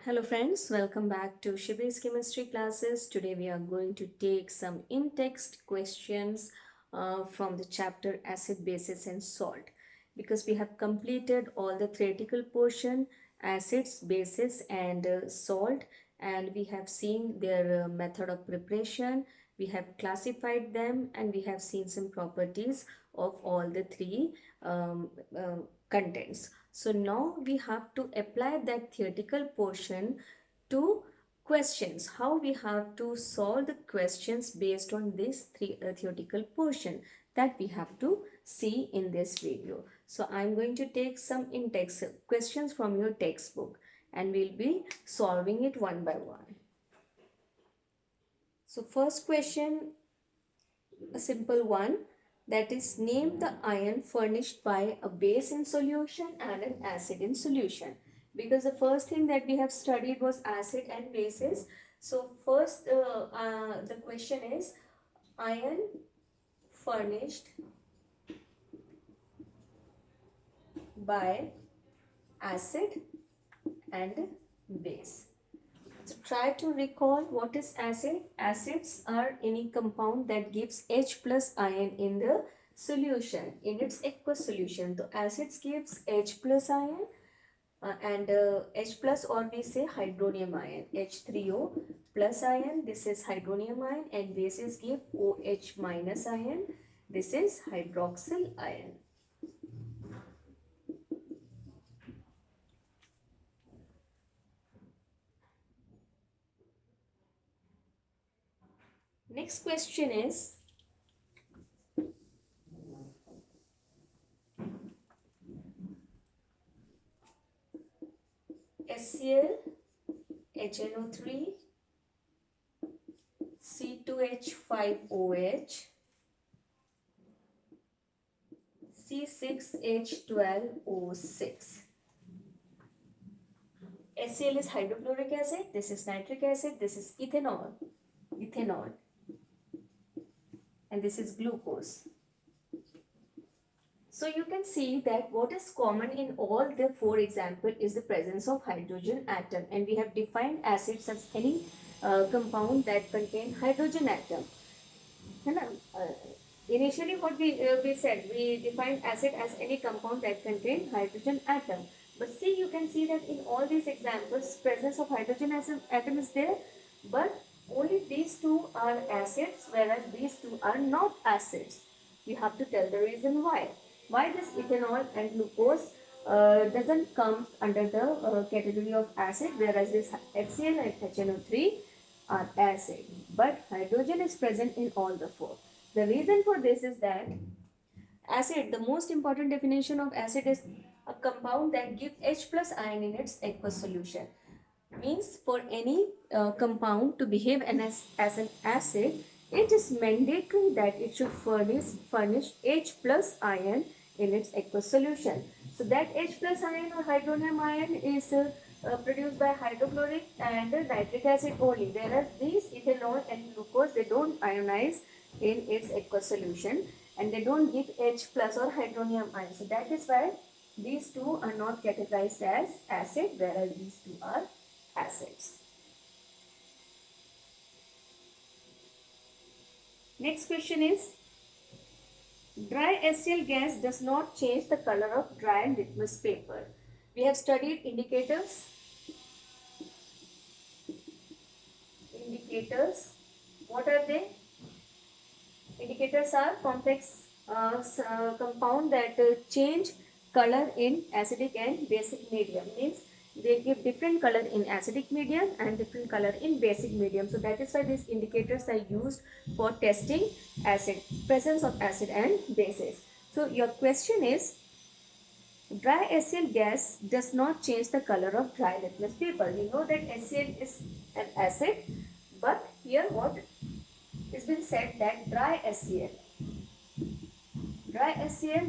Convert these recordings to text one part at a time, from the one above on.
Hello friends, welcome back to Shibi's chemistry classes. Today we are going to take some in-text questions from the chapter acid, bases and salt. Because we have completed all the theoretical portion, acids, bases and salt, and we have seen their method of preparation. We have classified them and we have seen some properties of all the three contents. So now we have to apply that theoretical portion to questions. How we have to solve the questions based on this theoretical portion, that we have to see in this video. So I'm going to take some in-text questions from your textbook and we'll be solving it one by one. So first question, a simple one, that is, name the ion furnished by a base in solution and an acid in solution. Because the first thing that we have studied was acid and bases. So first the question is ion furnished by acid and base. So try to recall what is acid. Acids are any compound that gives H plus ion in the solution, in its aqueous solution. So acids gives H plus ion and H plus, or we say hydronium ion, H3O plus ion, this is hydronium ion, and bases give OH minus ion, this is hydroxyl ion. Next question is HCl, HNO3, C2H5OH, C6H12O6. HCl is hydrochloric acid, this is nitric acid, this is ethanol, and this is glucose. So you can see that what is common in all the four examples is the presence of hydrogen atom, and we have defined acids as any compound that contain hydrogen atom. Initially what we said, we defined acid as any compound that contain hydrogen atom. But see, you can see that in all these examples, presence of hydrogen atom is there, but only these two are acids, whereas these two are not acids. We have to tell the reason why. Why this ethanol and glucose doesn't come under the category of acid, whereas this HCl and HNO3 are acid. But hydrogen is present in all the four. The reason for this is that acid, the most important definition of acid is a compound that gives H plus ion in its aqueous solution. Means for any compound to behave as an acid, it is mandatory that it should furnish H plus ion in its aqueous solution. So that H plus ion or hydronium ion is produced by hydrochloric and nitric acid only, whereas these ethanol and glucose, they don't ionize in its aqueous solution and they don't give H plus or hydronium ion. So that is why these two are not categorized as acid, whereas these two are acids. Next question is, dry HCl gas does not change the color of dry litmus paper. We have studied indicators. Indicators, what are they? Indicators are complex compound that change color in acidic and basic medium. Means they give different color in acidic medium and different color in basic medium. So that is why these indicators are used for testing presence of acid and bases. So your question is, dry HCl gas does not change the color of dry litmus paper. We know that HCl is an acid, but here what it's been said that dry HCl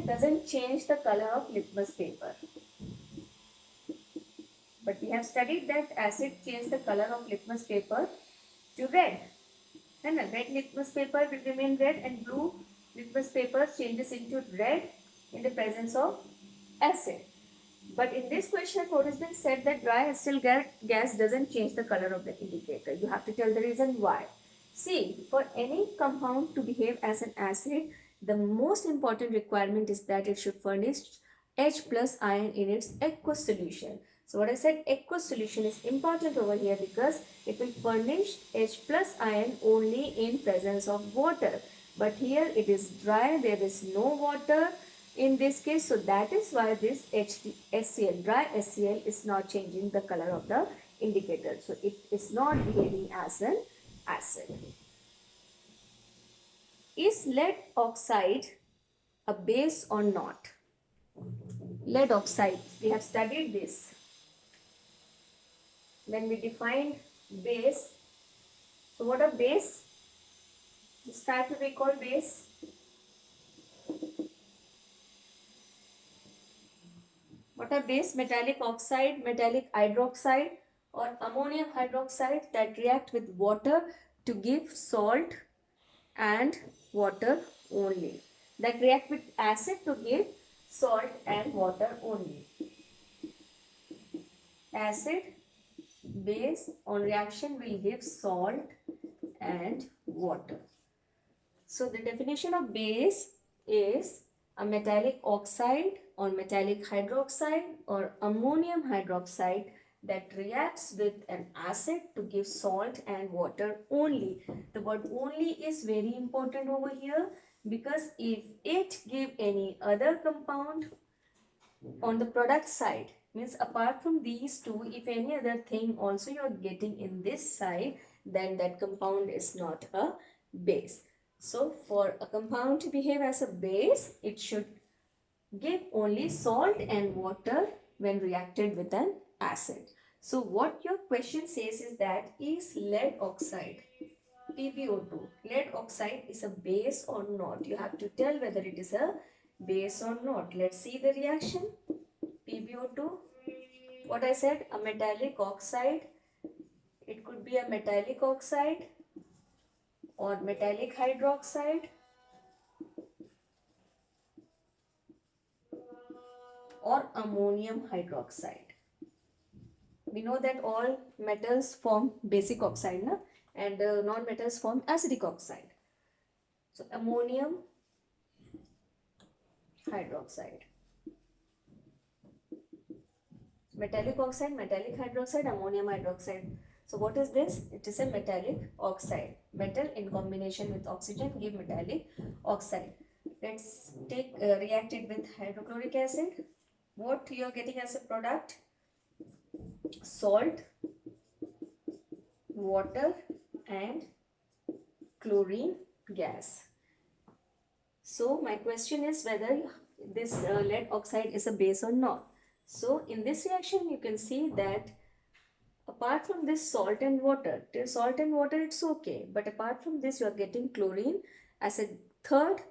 doesn't change the color of litmus paper. But we have studied that acid changes the color of litmus paper to red. And red litmus paper will remain red and blue litmus paper changes into red in the presence of acid. But in this question, what has been said that dry acetyl gas doesn't change the color of the indicator. You have to tell the reason why. See, for any compound to behave as an acid, the most important requirement is that it should furnish H plus ion in its aqueous solution. So what I said, aqueous solution is important over here because it will furnish H plus ion only in presence of water. But here it is dry, there is no water in this case. So that is why this HCl, dry HCl is not changing the color of the indicator. So it is not behaving as an acid. Is lead oxide a base or not? Lead oxide, we have studied this. When we defined base, so what are base? Just try to recall base. What are base? Metallic oxide, metallic hydroxide or ammonium hydroxide that react with water to give salt and water only. That react with acid to give salt and water only. Acid, base on reaction will give salt and water. So the definition of base is a metallic oxide or metallic hydroxide or ammonium hydroxide that reacts with an acid to give salt and water only. The word only is very important over here because if it give any other compound on the product side, means apart from these two, if any other thing also you are getting in this side, then that compound is not a base. So for a compound to behave as a base, it should give only salt and water when reacted with an acid. So what your question says is that is lead oxide, PbO2, lead oxide is a base or not? You have to tell whether it is a base or not. Let's see the reaction. PbO2, what I said, a metallic oxide. It could be a metallic oxide or metallic hydroxide or ammonium hydroxide. We know that all metals form basic oxide, na? And non-metals form acidic oxide. So ammonium hydroxide. Metallic oxide, metallic hydroxide, ammonium hydroxide. So what is this? It is a metallic oxide. Metal in combination with oxygen give metallic oxide. Let's take react it with hydrochloric acid. What you are getting as a product? Salt, water and chlorine gas. So my question is whether this lead oxide is a base or not. So in this reaction you can see that apart from this salt and water, till salt and water it's okay, but apart from this you are getting chlorine as a third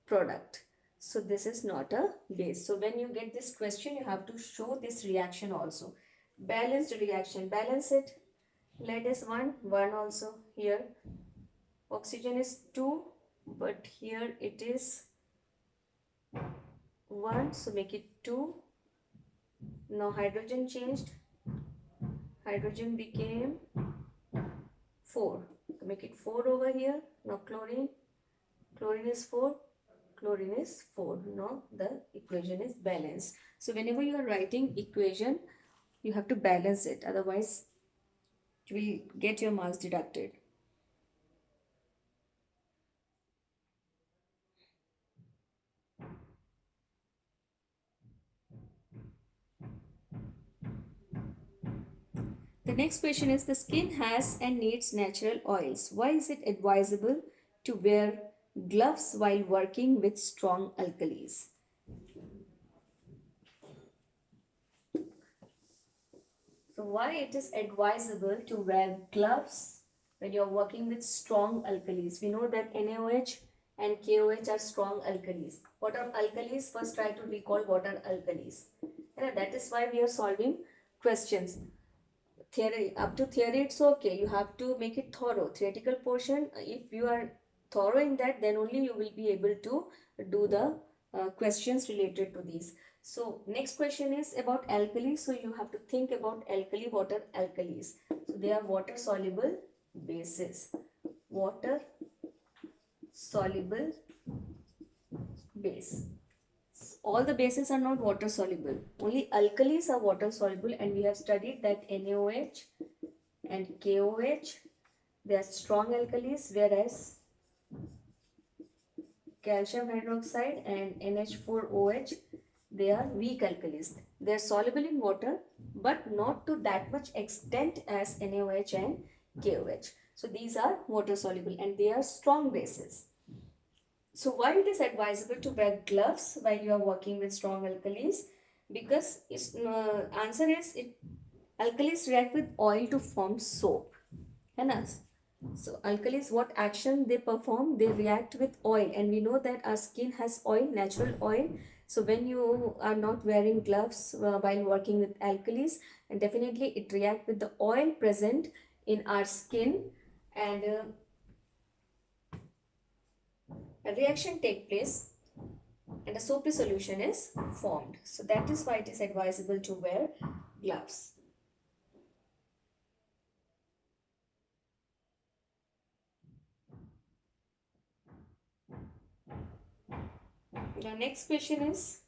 product. So this is not a base. So when you get this question, you have to show this reaction also. Balanced reaction, balance it. Lead is 1, 1 also here. Oxygen is 2, but here it is 1, so make it 2. Now hydrogen changed. Hydrogen became 4. Make it 4 over here. Now chlorine. Chlorine is 4. Chlorine is 4. Now the equation is balanced. So whenever you are writing equation, you have to balance it. Otherwise, you will get your marks deducted. The next question is, the skin has and needs natural oils. Why is it advisable to wear gloves while working with strong alkalis? So why it is advisable to wear gloves when you are working with strong alkalis? We know that NaOH and KOH are strong alkalis. What are alkalis? First try to recall what are alkalis. And that is why we are solving questions. Theory, up to theory it's okay. You have to make it thorough. Theoretical portion, if you are thorough in that, then only you will be able to do the questions related to these. So next question is about alkali. So you have to think about alkali. What are alkalis? So they are water soluble bases. Water soluble base. All the bases are not water soluble. Only alkalis are water soluble, and we have studied that NaOH and KOH, they are strong alkalis, whereas calcium hydroxide and NH4OH, they are weak alkalis. They are soluble in water, but not to that much extent as NaOH and KOH. So these are water soluble and they are strong bases. So why it is advisable to wear gloves while you are working with strong alkalis? Because its answer is alkalis react with oil to form soap. है ना? So alkalis, what action they perform? They react with oil, and we know that our skin has oil, natural oil. So when you are not wearing gloves while working with alkalis, and definitely it react with the oil present in our skin, and a reaction take place and a soapy solution is formed. So that is why it is advisable to wear gloves. The next question is,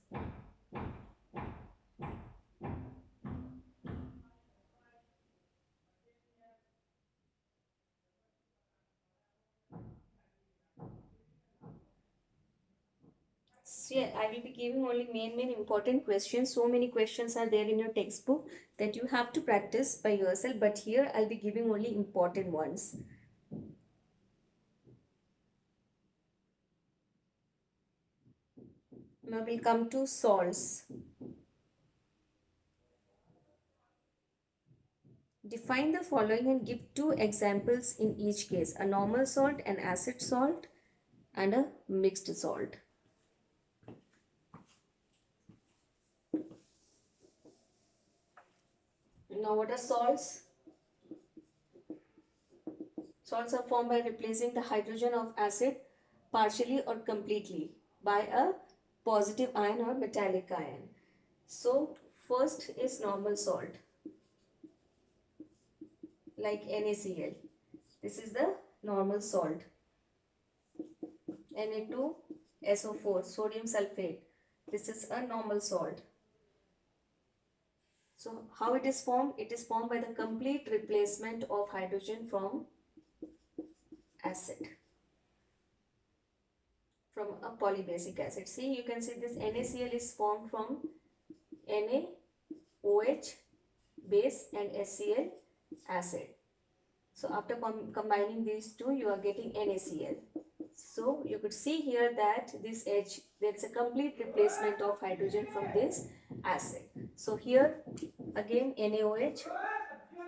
so yeah, I will be giving only main important questions. So many questions are there in your textbook that you have to practice by yourself, but here I'll be giving only important ones. Now we'll come to salts. Define the following and give two examples in each case: a normal salt, an acid salt, and a mixed salt. Now what are salts? Salts are formed by replacing the hydrogen of acid partially or completely by a positive ion or metallic ion. So first is normal salt, like NaCl. This is the normal salt. Na2SO4, sodium sulfate. This is a normal salt. So how it is formed? It is formed by the complete replacement of hydrogen from acid, from a polybasic acid. See, you can see this NaCl is formed from NaOH base and HCl acid. So after combining these two, you are getting NaCl. So you could see here that this H, there is a complete replacement of hydrogen from this acid. So here again NaOH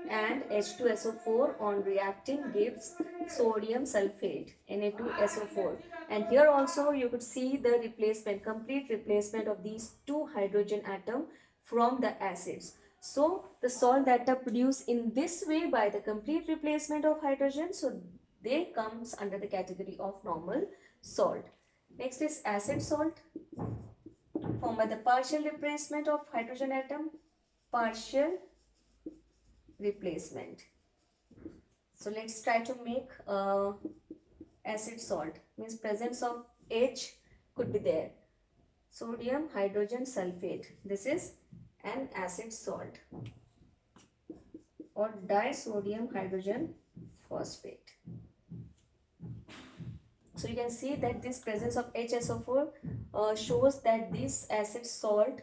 and H2SO4 on reacting gives sodium sulfate, Na2SO4. And here also you could see the replacement, complete replacement of these two hydrogen atom from the acids. So the salt that are produced in this way by the complete replacement of hydrogen, so they comes under the category of normal salt. Next is acid salt, formed by the partial replacement of hydrogen atom, partial replacement. So let's try to make acid salt. Means presence of H could be there. Sodium hydrogen sulfate. This is an acid salt or disodium hydrogen phosphate. So you can see that this presence of HSO4 shows that this acid salt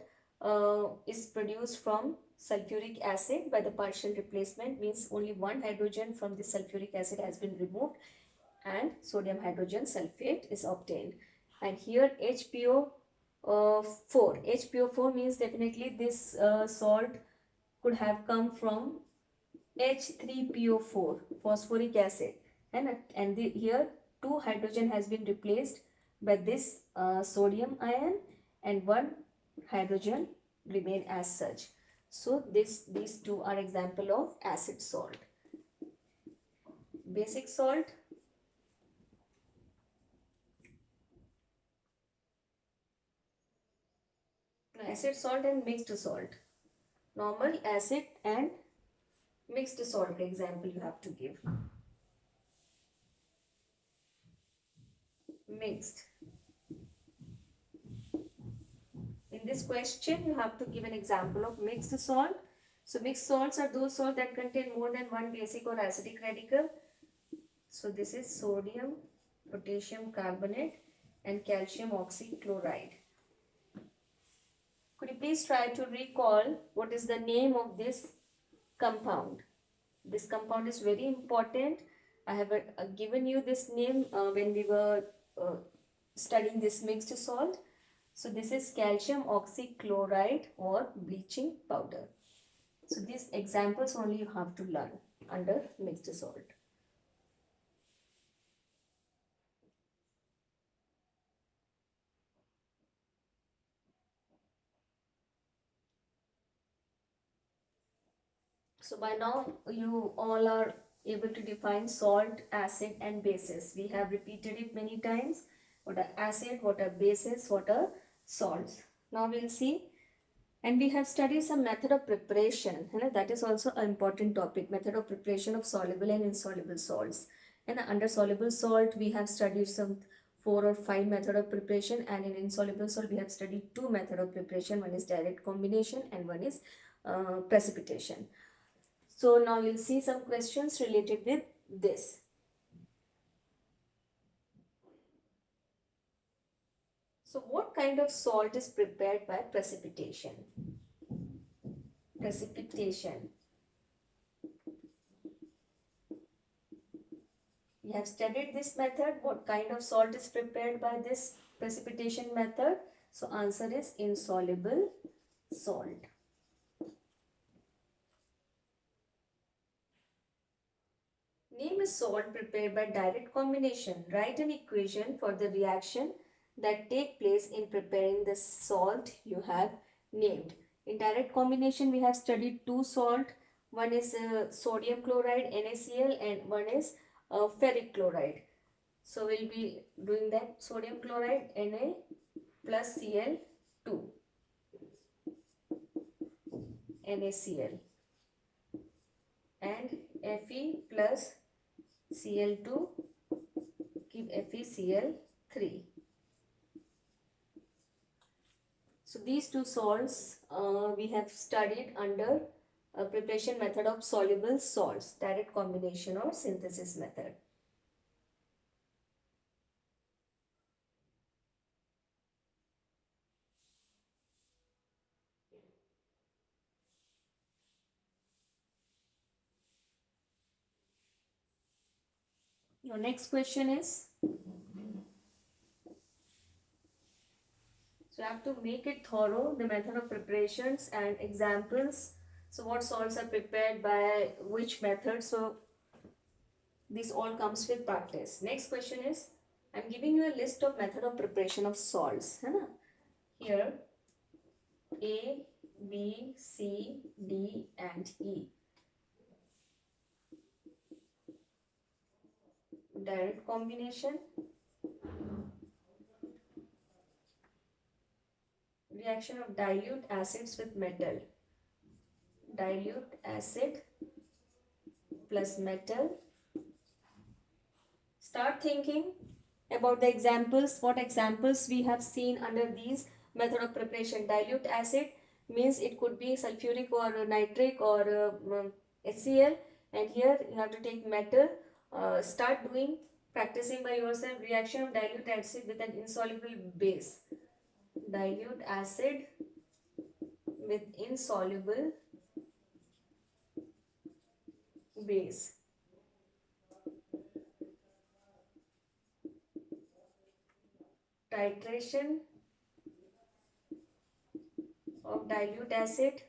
is produced from sulfuric acid by the partial replacement, means only one hydrogen from the sulfuric acid has been removed and sodium hydrogen sulfate is obtained. And here HPO4. HPO4 means definitely this salt could have come from H3PO4, phosphoric acid, and here two hydrogen has been replaced by this sodium ion and one hydrogen remain as such. So these two are example of acid salt. Basic salt. acid salt and mixed salt. Normal, acid and mixed salt example you have to give. Mixed. In this question, you have to give an example of mixed salt. So mixed salts are those salts that contain more than one basic or acidic radical. So this is sodium, potassium carbonate and calcium oxychloride. Could you please try to recall what is the name of this compound? This compound is very important. I have given you this name when we were studying this mixed salt. So this is calcium oxychloride or bleaching powder. So these examples only you have to learn under mixed salt. So by now you all are able to define salt, acid and bases. We have repeated it many times. What are acid, what are bases, what are salts. Now we'll see. And we have studied some method of preparation. That is also an important topic. Method of preparation of soluble and insoluble salts. And under soluble salt we have studied some 4 or 5 method of preparation, and in insoluble salt we have studied 2 method of preparation. One is direct combination and one is precipitation. So now we'll see some questions related with this. So what kind of salt is prepared by precipitation? Precipitation. We have studied this method. What kind of salt is prepared by this precipitation method? So answer is insoluble salt. Name a salt prepared by direct combination. Write an equation for the reaction that take place in preparing the salt you have named. In direct combination we have studied 2 salt. One is sodium chloride NaCl and one is ferric chloride. So we'll be doing that. Sodium chloride Na plus Cl2 NaCl and Fe plus Cl2 give FeCl3. So these 2 salts we have studied under a preparation method of soluble salts, direct combination or synthesis method. Your next question is, so you have to make it thorough, the method of preparations and examples. So what salts are prepared by which method? So this all comes with practice. Next question is, I'm giving you a list of method of preparation of salts. Here A, B, C, D and E. Direct combination, reaction of dilute acids with metal, dilute acid plus metal. Start thinking about the examples, what examples we have seen under these method of preparation. Dilute acid means it could be sulfuric or nitric or HCl, and here you have to take metal. Start doing, practicing by yourself. Reaction of dilute acid with an insoluble base. Dilute acid with insoluble base. Titration of dilute acid.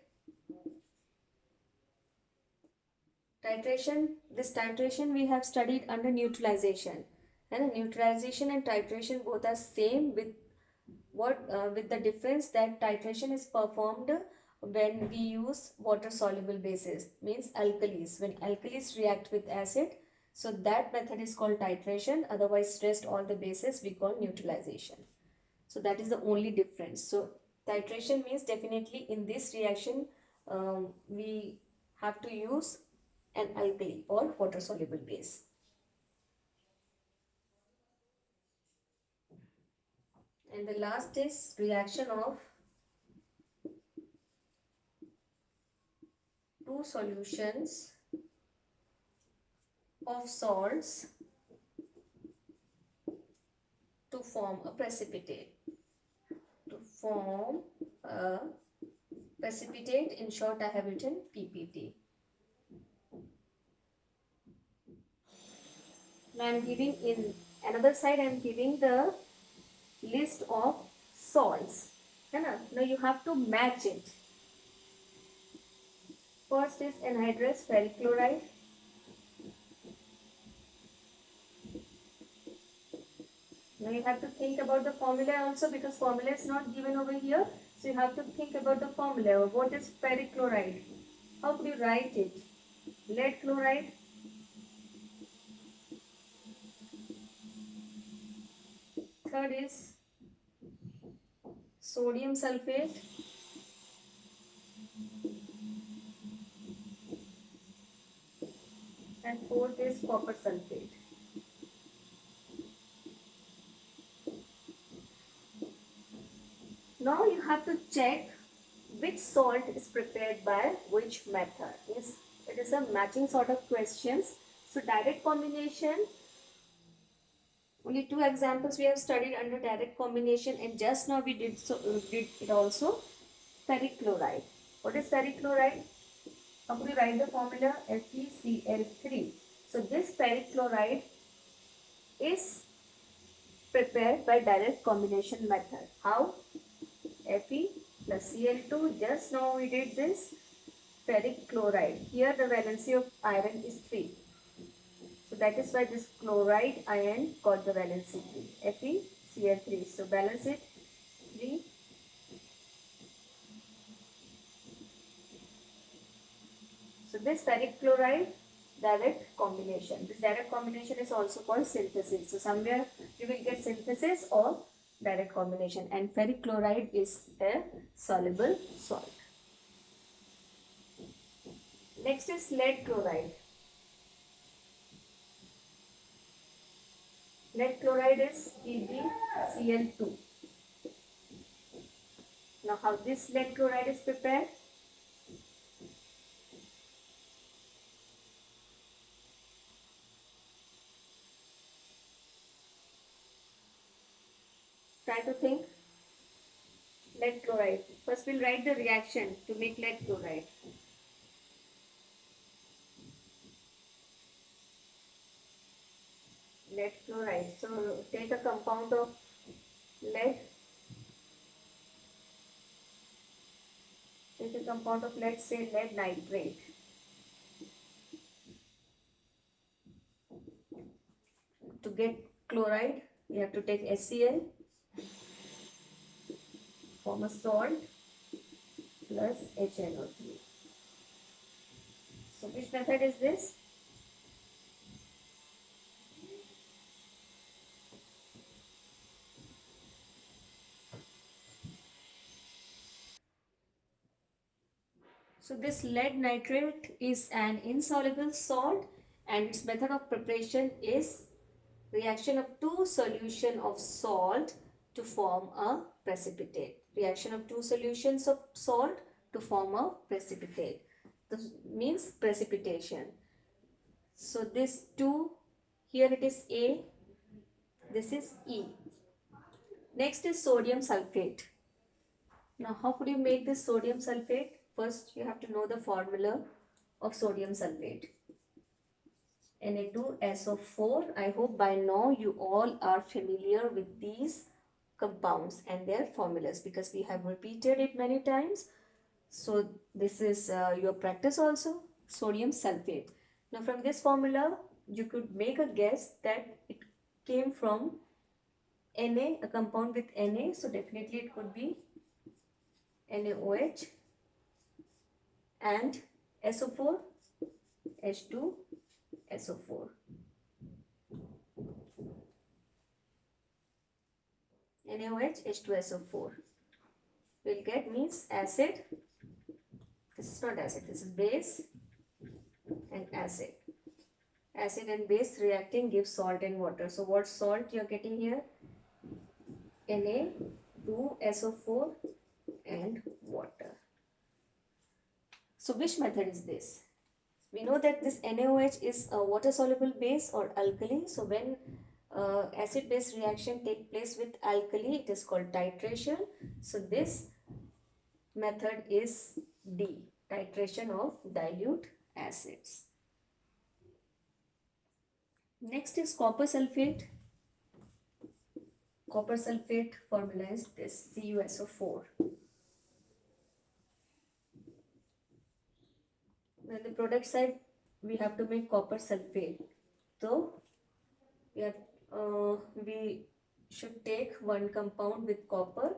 Titration, this titration we have studied under neutralization. And neutralization and titration both are same, with with the difference that titration is performed when we use water soluble bases, means alkalis. When alkalis react with acid, so that method is called titration. Otherwise rest all the bases we call neutralization. So that is the only difference. So Titration means definitely in this reaction we have to use an alkali or water soluble base. And the last is reaction of two solutions of salts to form a precipitate. To form a precipitate, in short I have written PPT. Now I am giving, in another side I am giving the list of salts. Now you have to match it. First is anhydrous ferric chloride. Now you have to think about the formula also, because formula is not given over here. So you have to think about the formula. What is ferric chloride? How could you write it? Lead chloride. Third is sodium sulfate. And fourth is copper sulfate. Now you have to check which salt is prepared by which method. It is a matching sort of questions. So direct combination, only two examples we have studied under direct combination, and just now we did it also. Ferric chloride. What is ferric chloride? How do we write the formula? FeCl3. So this ferric chloride is prepared by direct combination method. How? Fe plus Cl2. Just now we did this ferric chloride. Here the valency of iron is 3. So that is why this chloride ion got the valency 3. FeCl3. So balance it 3. So this ferric chloride direct combination. This direct combination is also called synthesis. So somewhere you will get synthesis or direct combination, and ferric chloride is a soluble salt. Next is lead chloride. Lead chloride is PbCl2. Now how this lead chloride is prepared? Try to think. Lead chloride. First we'll write the reaction to make lead chloride. Lead chloride. So take a compound of lead. Take a compound of, let's say, lead nitrate. To get chloride, you have to take HCl, form a salt, plus HNO3. So which method is this? So this lead nitrate is an insoluble salt, and its method of preparation is reaction of two solutions of salt to form a precipitate. Reaction of two solutions of salt to form a precipitate. This means precipitation. So this 2, here it is A, this is E. Next is sodium sulfate. Now how could you make this sodium sulfate? First you have to know the formula of sodium sulfate. Na2SO4. I hope by now you all are familiar with these compounds and their formulas, because we have repeated it many times. So this is your practice also. Sodium sulfate. Now from this formula you could make a guess that it came from Na, a compound with Na. So definitely it could be NaOH and SO4, H2SO4. NaOH, H2SO4. we'll get means acid. This is not acid, this is base and acid. Acid and base reacting gives salt and water. So what salt you are getting here? Na2SO4 and water. So which method is this? We know that this NaOH is a water soluble base or alkali. So when acid base reaction take place with alkali, it is called titration. So this method is D, titration of dilute acids. Next is copper sulfate. Copper sulfate formula is this, CuSO4. Then the product side, we have to make copper sulfate. So we should take one compound with copper.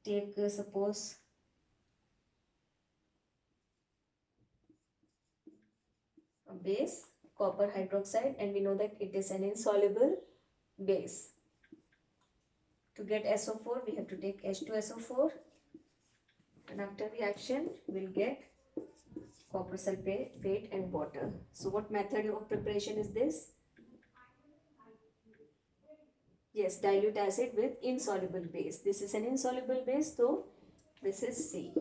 Take suppose a base, copper hydroxide, and we know that it is an insoluble base. To get SO4, we have to take H2SO4, and after reaction, we'll get copper sulfate and water. So what method of preparation is this? Yes, dilute acid with insoluble base. This is an insoluble base, so this is C.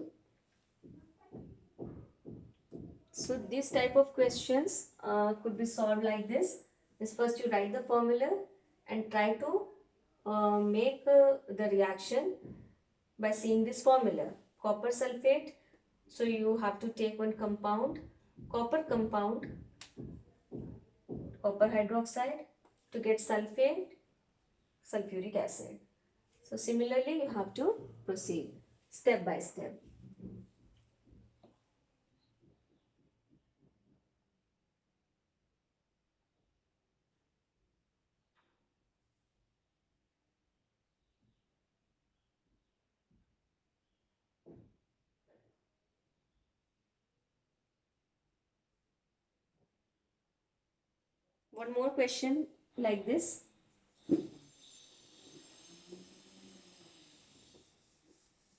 So this type of questions could be solved like this. Is first you write the formula and try to make the reaction by seeing this formula. Copper sulfate, so you have to take one compound, copper compound, copper hydroxide, to get sulfate, sulfuric acid. So similarly you have to proceed step by step. One more question like this.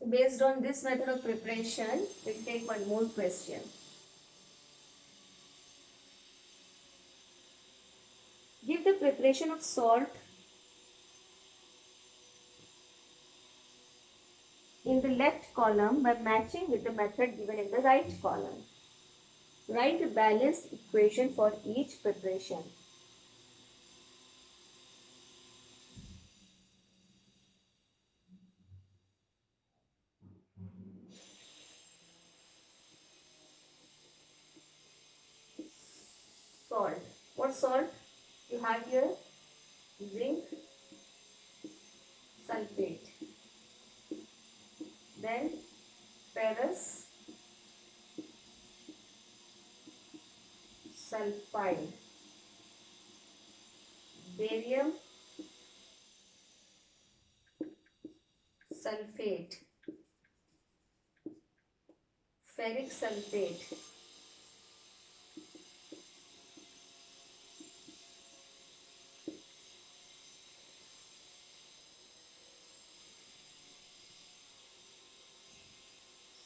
Based on this method of preparation, we'll take one more question. Give the preparation of salt in the left column by matching with the method given in the right column. Write a balanced equation for each preparation. Salt. What salt you have here? Zinc sulfate. Then ferrous sulfide. Barium sulfate. Ferric sulfate.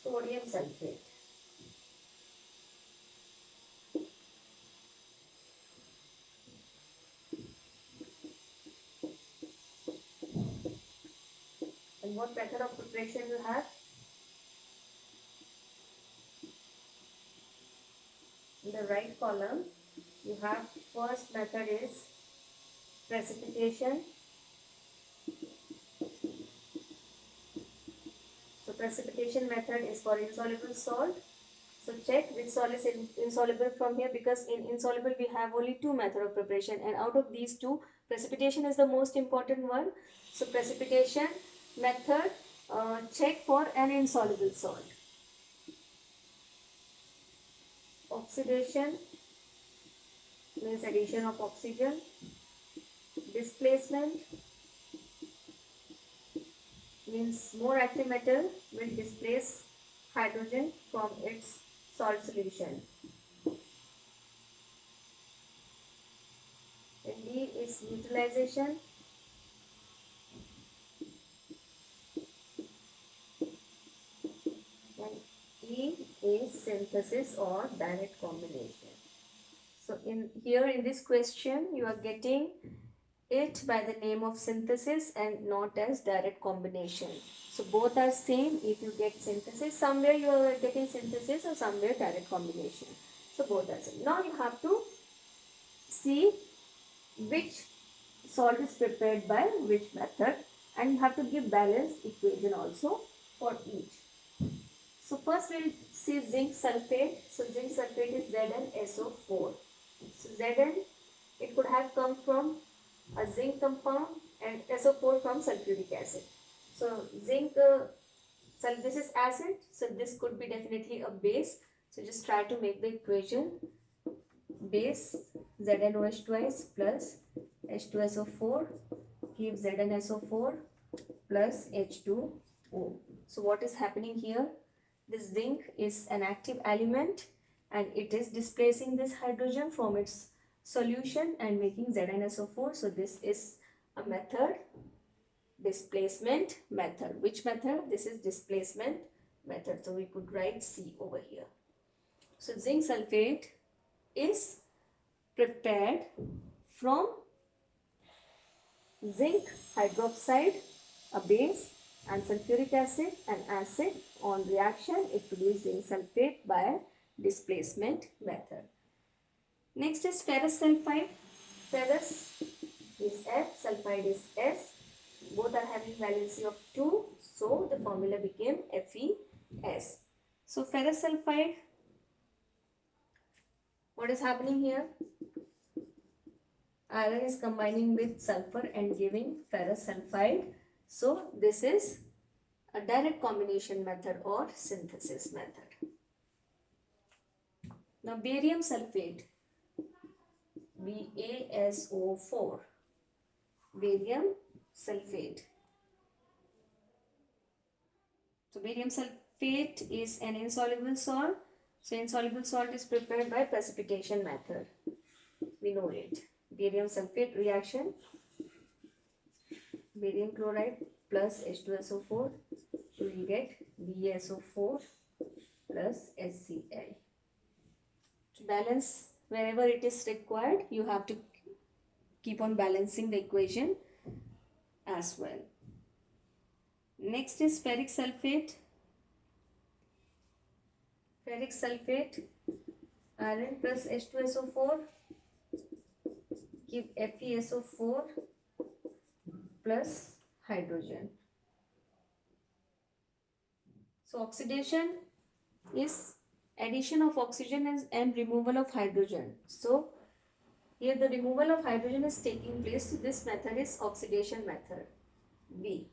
Sodium sulfate. And what method of preparation you have? In the right column, you have first method is precipitation. So precipitation method is for insoluble salt. So check which salt is insoluble from here, because in insoluble we have only two methods of preparation, and out of these two, precipitation is the most important one. So precipitation method, check for an insoluble salt. Oxidation means addition of oxygen. Displacement means more active metal will displace hydrogen from its salt solution. And D is neutralization. E is synthesis or direct combination. So in this question you are getting it by the name of synthesis and not as direct combination. So both are same. If you get synthesis, somewhere you are getting synthesis or somewhere direct combination. So both are same. Now you have to see which salt is prepared by which method, and you have to give balanced equation also for each. So first we'll see zinc sulfate. So zinc sulfate is ZnSO4. So Zn, it could have come from a zinc compound and SO4 from sulfuric acid. So zinc, this is acid, so this could be definitely a base. So just try to make the equation base ZnOH twice plus H2SO4 gives ZnSO4 plus H2O. So what is happening here? This zinc is an active element and it is displacing this hydrogen from its solution and making ZnSO4. So this is a method, displacement method. Which method? This is displacement method. So we could write C over here. So zinc sulfate is prepared from zinc hydroxide, a base, and sulfuric acid, an acid. On reaction, it produces zinc sulfate by displacement method. Next is ferrous sulfide. Ferrous is F, sulfide is S. Both are having valency of 2, so the formula became FeS. So ferrous sulfide, what is happening here? Iron is combining with sulfur and giving ferrous sulfide. So this is a direct combination method or synthesis method. Now barium sulfate, BaSO4, barium sulfate. So barium sulfate is an insoluble salt. So insoluble salt is prepared by precipitation method. We know it. Barium sulfate reaction, barium chloride plus H2SO4, we will get BaSO4 plus HCl. To balance wherever it is required, you have to keep on balancing the equation as well. Next is ferric sulfate. Ferric sulfate, iron plus H2SO4 give FeSO4 plus hydrogen. So oxidation is addition of oxygen and removal of hydrogen. So here the removal of hydrogen is taking place. So this method is oxidation method, B.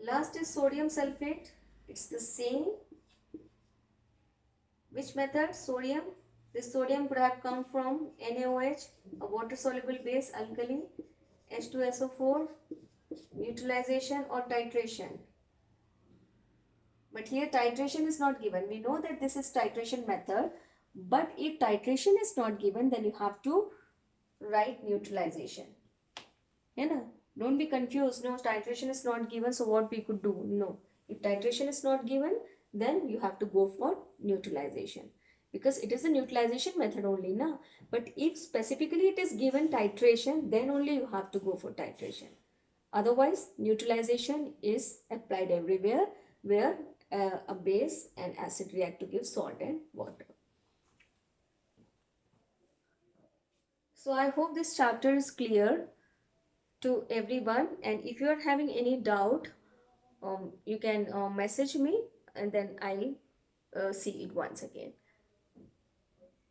Last is sodium sulfate. It's the same. Which method? Sodium. This sodium could have come from NaOH, a water soluble base, alkali, H2SO4, neutralization or titration. But here titration is not given. We know that this is titration method, but if titration is not given, then you have to write neutralization. Don't be confused. No, titration is not given, so what we could do? No. If titration is not given, then you have to go for neutralization. Because it is a neutralization method only, na? But if specifically it is given titration, then only you have to go for titration. Otherwise, neutralization is applied everywhere where a base and acid react to give salt and water. So I hope this chapter is clear to everyone, and if you are having any doubt, you can message me and then I'll see it once again.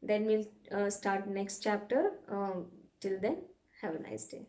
Then we'll start next chapter. Till then, have a nice day.